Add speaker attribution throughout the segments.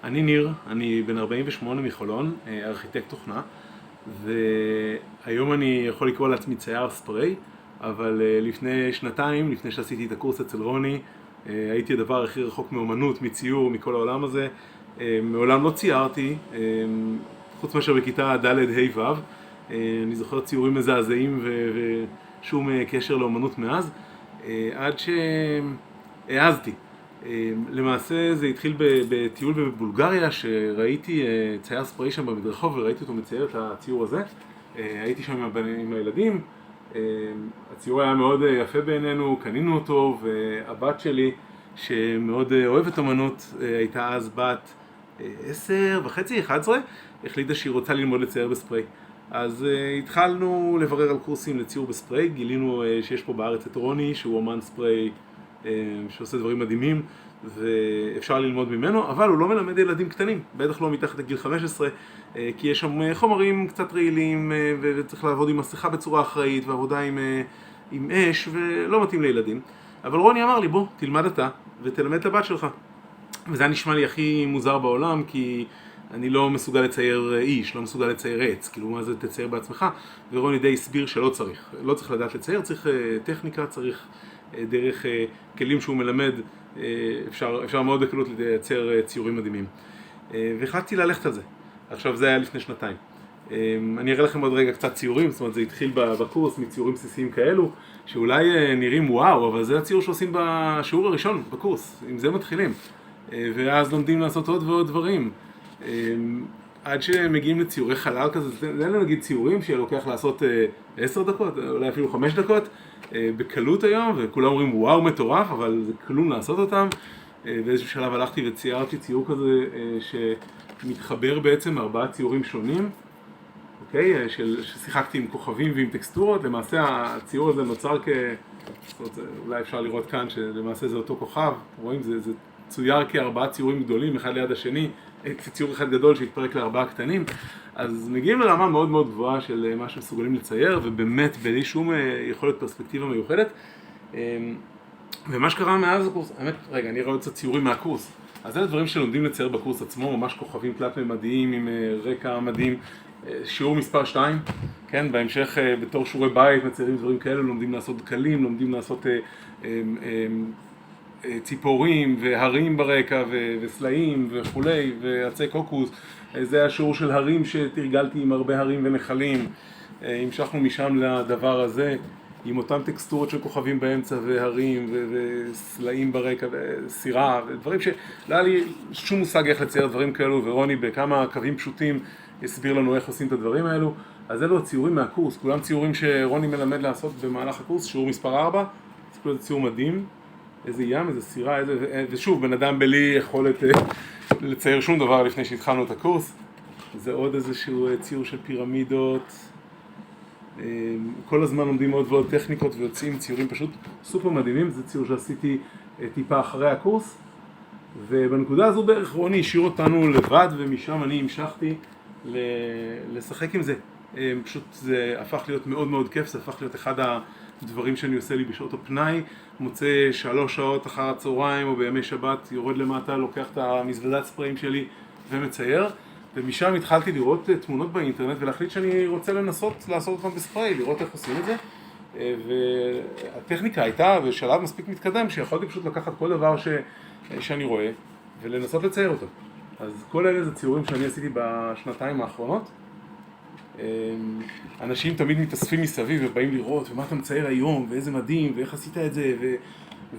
Speaker 1: אני ניר, אני בן 48 מחולון, ארכיטקט תוכנה, והיום אני יכול לקרוא לעצמי צייר ספרי, אבל לפני שנתיים, לפני שעשיתי את הקורס אצל רוני, הייתי הדבר הכי רחוק מאומנות, מציור, מכל העולם הזה. מעולם לא ציירתי, חוץ מאשר בכיתה ד' ה' ו'. אני זוכר ציורים מזעזעים ושום קשר לאומנות מאז, עד שהעזתי. למעשה זה התחיל בטיול בבולגריה, שראיתי צייר ספרי שם במדרחוב וראיתי אותו מצייר את הציור הזה. הייתי שם עם הילדים, הציור היה מאוד יפה בעינינו, קנינו אותו, והבת שלי שמאוד אוהבת אמנות, הייתה אז בת 10.5, 11, החליטה שהיא רוצה ללמוד לצייר בספרי. אז התחלנו לברר על קורסים לציור בספרי, גילינו שיש פה בארץ את רוני שהוא אומן ספרי שעושה דברים מדהימים ואפשר ללמוד ממנו, אבל הוא לא מלמד ילדים קטנים, בטח לא מתחת לגיל 15, כי יש שם חומרים קצת רעילים וצריך לעבוד עם מסכה בצורה אחראית ועבודה עם אש ולא מתאים לילדים. אבל רוני אמר לי, בוא תלמד אתה ותלמד את הבת שלך. וזה נשמע לי הכי מוזר בעולם, כי אני לא מסוגל לצייר איש, לא מסוגל לצייר עץ, כאילו מה זה תצייר בעצמך, ורוני די הסביר שלא צריך, לא צריך לדעת לצייר, צריך טכניקה, צריך דרך כלים שהוא מלמד, אפשר מאוד בקלות לייצר ציורים מדהימים. והחלטתי ללכת על זה. עכשיו זה היה לפני שנתיים. אני אראה לכם עוד רגע קצת ציורים, זאת אומרת זה התחיל בקורס מציורים בסיסיים כאלו, שאולי נראים וואו, אבל זה הציור שעושים בשיעור הראשון בקורס, עם זה מתחילים. ואז לומדים לעשות עוד ועוד דברים. עד שמגיעים לציורי חלל כזה, זה אין נגיד ציורים שלוקח לעשות 10 דקות, אולי אפילו 5 דקות, בקלות היום, וכולם אומרים וואו מטורף, אבל זה כלום לעשות אותם. באיזשהו שלב הלכתי וציירתי ציור כזה שמתחבר בעצם 4 ציורים שונים, אוקיי? ששיחקתי עם כוכבים ועם טקסטורות. למעשה הציור הזה נוצר אולי אפשר לראות כאן שלמעשה זה אותו כוכב, רואים? זה צויר כ4 ציורים גדולים, אחד ליד השני, ציור אחד גדול שהתפרק ל4 קטנים. אז מגיעים לרמה מאוד מאוד גבוהה של מה שמסוגלים לצייר, ובאמת בלי שום יכולת פרספקטיבה מיוחדת. ומה שקרה מאז הקורס, האמת, רגע, אני רואה קצת ציורים מהקורס. אז אלה דברים שלומדים לצייר בקורס עצמו, ממש כוכבים תלת-ממדיים עם רקע מדהים. שיעור מספר 2, כן, בהמשך בתור שיעורי בית מציירים דברים כאלה, לומדים לעשות דקלים, לומדים לעשות ציפורים והרים ברקע וסלעים וכולי ועצי קוקוס. זה השיעור של הרים שתרגלתי עם הרבה הרים ונחלים. המשכנו משם לדבר הזה עם אותם טקסטורות של כוכבים באמצע והרים וסלעים ברקע וסירה ודברים שלא היה לי שום מושג איך לצייר דברים כאלו, ורוני בכמה קווים פשוטים הסביר לנו איך עושים את הדברים האלו. אז אלו הציורים מהקורס, כולם ציורים שרוני מלמד לעשות במהלך הקורס. שיעור מספר 4, זה ציור מדהים, איזה ים, איזה סירה, ושוב, בן אדם בלי יכולת לצייר שום דבר לפני שהתחלנו את הקורס. זה עוד איזשהו ציור של פירמידות. כל הזמן לומדים עוד ועוד טכניקות ויוצאים ציורים פשוט סופר מדהימים. זה ציור שעשיתי טיפה אחרי הקורס, ובנקודה הזו בערך רוני השאיר אותנו לבד, ומשם אני המשכתי לשחק עם זה. פשוט זה הפך להיות מאוד מאוד כיף, זה הפך להיות אחד הדברים שאני עושה לי בשעות הפנאי. מוצא 3 שעות אחר הצהריים או בימי שבת, יורד למטה, לוקח את המזוודת ספריים שלי ומצייר. ומשם התחלתי לראות תמונות באינטרנט ולהחליט שאני רוצה לנסות לעשות אותם בספרי, לראות איך עושים את זה. והטכניקה הייתה בשלב מספיק מתקדם שיכולתי פשוט לקחת כל דבר שאני רואה ולנסות לצייר אותו. אז כל אלה זה ציורים שאני עשיתי בשנתיים האחרונות. אנשים תמיד מתאספים מסביב ובאים לראות ומה אתה מצייר היום ואיזה מדהים ואיך עשית את זה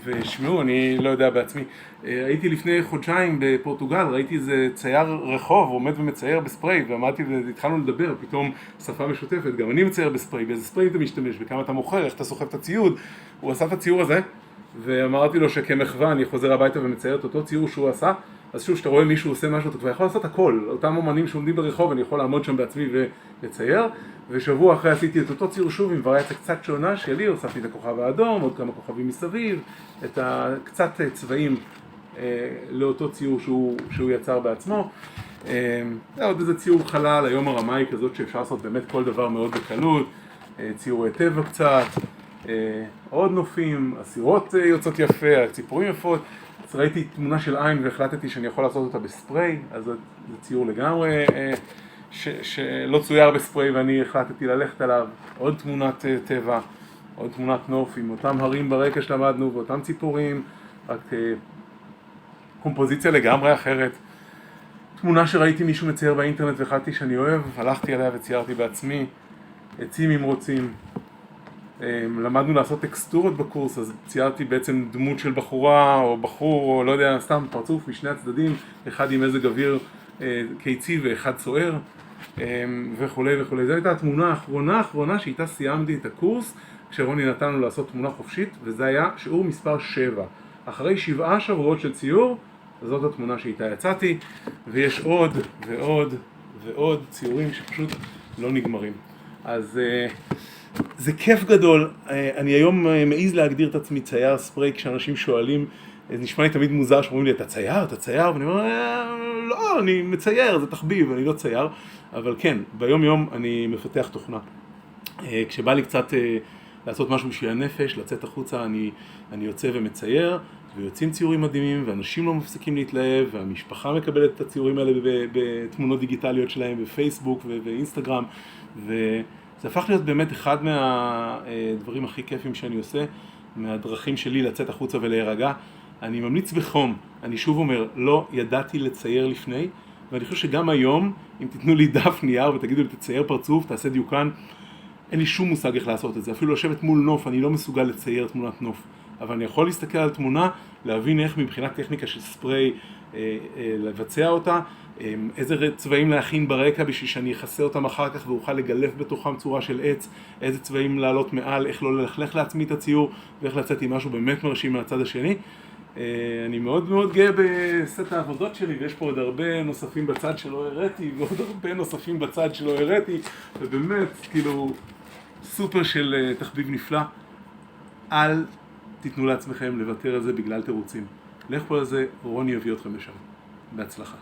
Speaker 1: ושמעו, אני לא יודע בעצמי. הייתי לפני חודשיים בפורטוגל, ראיתי איזה צייר רחוב עומד ומצייר בספרי, ועמדתי והתחלנו לדבר, פתאום שפה משותפת, גם אני מצייר בספרי, באיזה ספרי אתה משתמש, בכמה אתה מוכר, איך אתה סוחב את הציוד. הוא עשה את הציור הזה ואמרתי לו שכמחווה אני חוזר הביתה ומצייר את אותו ציור שהוא עשה. אז שוב, שאתה רואה מישהו עושה משהו, אתה כבר יכול לעשות הכל. אותם אומנים שעומדים ברחוב, אני יכול לעמוד שם בעצמי ולצייר. ושבוע אחרי עשיתי את אותו ציור שוב עם וריאציה קצת שונה שלי, הוספתי את הכוכב האדום, עוד כמה כוכבים מסביב, את קצת צבעים לאותו ציור שהוא יצר בעצמו. עוד איזה ציור חלל, היום הרמה כזאת שאפשר לעשות באמת כל דבר מאוד בקלות, ציורי טבע קצת, עוד נופים, הסירות יוצאות יפה, ציפורים יפות. אז ראיתי תמונה של עין והחלטתי שאני יכול לעשות אותה בספרי, אז זה ציור לגמרי שלא צויר בספרי ואני החלטתי ללכת עליו. עוד תמונת טבע, עוד תמונת נוף עם אותם הרים ברקע שלמדנו ואותם ציפורים, רק קומפוזיציה לגמרי אחרת. תמונה שראיתי מישהו מצייר באינטרנט והחלטתי שאני אוהב, הלכתי עליה וציירתי בעצמי. עצים אם רוצים. למדנו לעשות טקסטורות בקורס, אז ציירתי בעצם דמות של בחורה או בחור או לא יודע, סתם פרצוף משני הצדדים, אחד עם מזג אוויר קיצי ואחד סוער וכו' וכו'. זו הייתה התמונה האחרונה שאיתה סיימתי את הקורס, כשרוני נתן לנו לעשות תמונה חופשית, וזה היה שיעור מספר 7. אחרי 7 שבועות של ציור, זאת התמונה שאיתה יצאתי, ויש עוד ועוד ועוד ציורים שפשוט לא נגמרים. אז זה כיף גדול. אני היום מעיז להגדיר את עצמי צייר ספרי, כשאנשים שואלים, נשמע לי תמיד מוזר שאומרים לי, אתה צייר? ואני אומר, לא, אני מצייר, זה תחביב, אני לא צייר. אבל כן, ביום יום אני מפתח תוכנה. כשבא לי קצת לעשות משהו בשביל הנפש, לצאת החוצה, אני יוצא ומצייר, ויוצאים ציורים מדהימים, ואנשים לא מפסיקים להתלהב, והמשפחה מקבלת את הציורים האלה בתמונות דיגיטליות שלהם, בפייסבוק ובאינסטגרם, וזה הפך להיות באמת אחד מהדברים הכי כיפים שאני עושה, מהדרכים שלי לצאת החוצה ולהירגע. אני ממליץ בחום, אני שוב אומר, לא ידעתי לצייר לפני, ואני חושב שגם היום, אם תיתנו לי דף נייר ותגידו לי תצייר פרצוף, תעשה דיוקן, אין לי שום מושג איך לעשות את זה. אפילו לשבת מול נוף, אני לא מסוגל לצייר תמונת נוף. אבל אני יכול להסתכל על תמונה, להבין איך מבחינת טכניקה של ספרי לבצע אותה, איזה צבעים להכין ברקע בשביל שאני אחסה אותם אחר כך ואוכל לגלף בתוכם צורה של עץ, איזה צבעים לעלות מעל, איך לא ללכלך לעצמי את הציור ואיך לצאת עם משהו באמת מרשים מהצד השני. אני מאוד מאוד גאה בסט העבודות שלי, ויש פה עוד הרבה נוספים בצד שלא הראיתי ועוד הרבה נוספים בצד שלא הראיתי, ובאמת כאילו סופר של תחביב נפלא. אל תיתנו לעצמכם לוותר על זה בגלל תירוצים. לך פה על זה, רוני יביא אתכם לשם. בהצלחה.